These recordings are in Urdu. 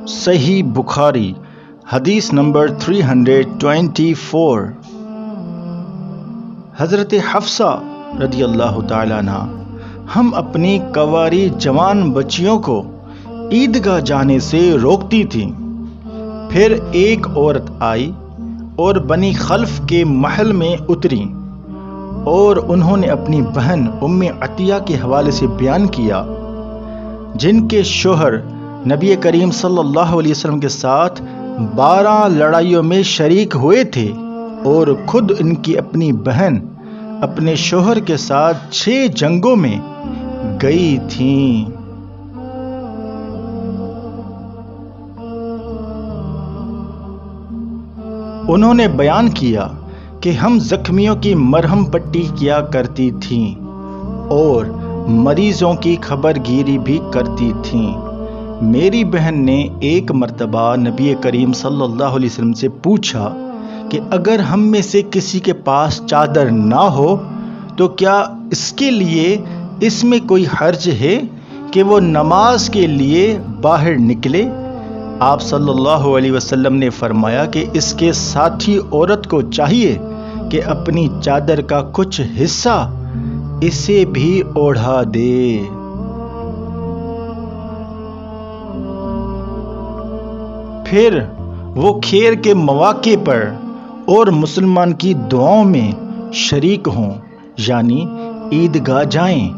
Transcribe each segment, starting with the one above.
صحیح بخاری حدیث نمبر 324۔ حضرت حفصہ رضی اللہ تعالیٰ عنہ ہم اپنی کنواری جوان بچیوں کو عیدگاہ جانے سے روکتی تھیں۔ پھر ایک عورت آئی اور بنی خلف کے محل میں اتری اور انہوں نے اپنی بہن ام عطیہ کے حوالے سے بیان کیا، جن کے شوہر نبی کریم صلی اللہ علیہ وسلم کے ساتھ 12 لڑائیوں میں شریک ہوئے تھے اور خود ان کی اپنی بہن اپنے شوہر کے ساتھ 6 جنگوں میں گئی تھیں۔ انہوں نے بیان کیا کہ ہم زخمیوں کی مرہم پٹی کیا کرتی تھیں اور مریضوں کی خبر گیری بھی کرتی تھیں۔ میری بہن نے ایک مرتبہ نبی کریم صلی اللہ علیہ وسلم سے پوچھا کہ اگر ہم میں سے کسی کے پاس چادر نہ ہو تو کیا اس کے لیے اس میں کوئی حرج ہے کہ وہ نماز کے لیے باہر نکلے؟ آپ صلی اللہ علیہ وسلم نے فرمایا کہ اس کے ساتھی عورت کو چاہیے کہ اپنی چادر کا کچھ حصہ اسے بھی اوڑھا دے۔ پھر وہ خیر کے مواقع پر اور مسلمان کی دعاؤں میں شریک ہوں، یعنی عیدگاہ جائیں۔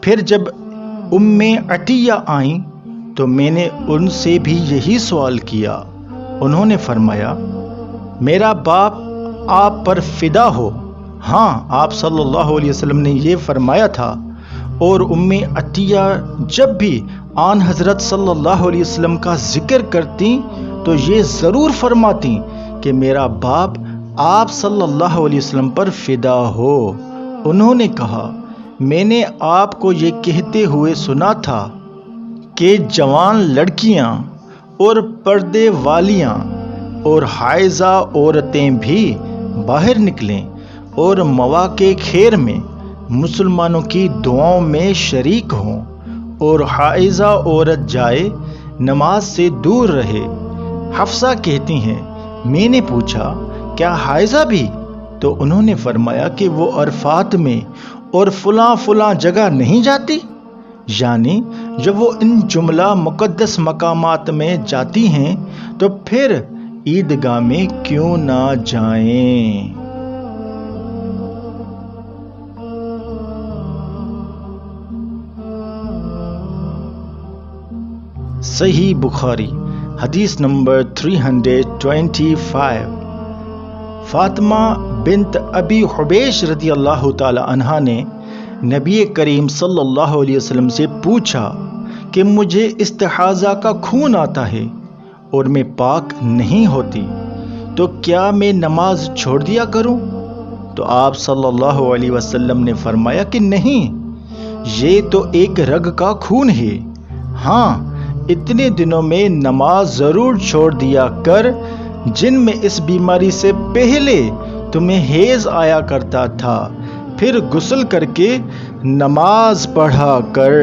پھر جب ام عطیہ آئیں تو میں نے ان سے بھی یہی سوال کیا۔ انہوں نے فرمایا، میرا باپ آپ پر فدا ہو۔ ہاں، آپ صلی اللہ علیہ وسلم نے یہ فرمایا تھا، اور ام عطیہ جب بھی آن حضرت صلی اللہ علیہ وسلم کا ذکر کرتی تو یہ ضرور فرماتی کہ میرا باپ آپ صلی اللہ علیہ وسلم پر فدا ہو۔ انہوں نے کہا، میں نے آپ کو یہ کہتے ہوئے سنا تھا کہ جوان لڑکیاں اور پردے والیاں اور حائضہ عورتیں بھی باہر نکلیں اور مواقع خیر میں مسلمانوں کی دعاؤں میں شریک ہوں، اور حائضہ عورت جائے نماز سے دور رہے۔ حفصہ کہتی ہیں، میں نے پوچھا، کیا حائضہ بھی؟ تو انہوں نے فرمایا کہ وہ عرفات میں اور فلاں فلاں جگہ نہیں جاتی، یعنی جب وہ ان جملہ مقدس مقامات میں جاتی ہیں تو پھر عیدگاہ میں کیوں نہ جائیں؟ صحیح بخاری حدیث نمبر 325۔ فاطمہ بنت ابی حبیش رضی اللہ تعالی عنہا نے نبی کریم صلی اللہ علیہ وسلم سے پوچھا کہ مجھے استحاضہ کا خون آتا ہے اور میں پاک نہیں ہوتی، تو کیا میں نماز چھوڑ دیا کروں؟ تو آپ صلی اللہ علیہ وسلم نے فرمایا کہ نہیں، یہ تو ایک رگ کا خون ہے۔ ہاں، اتنے دنوں میں نماز ضرور چھوڑ دیا کر جن میں اس بیماری سے پہلے تمہیں حیض آیا کرتا تھا، پھر غسل کر کے نماز پڑھا کر۔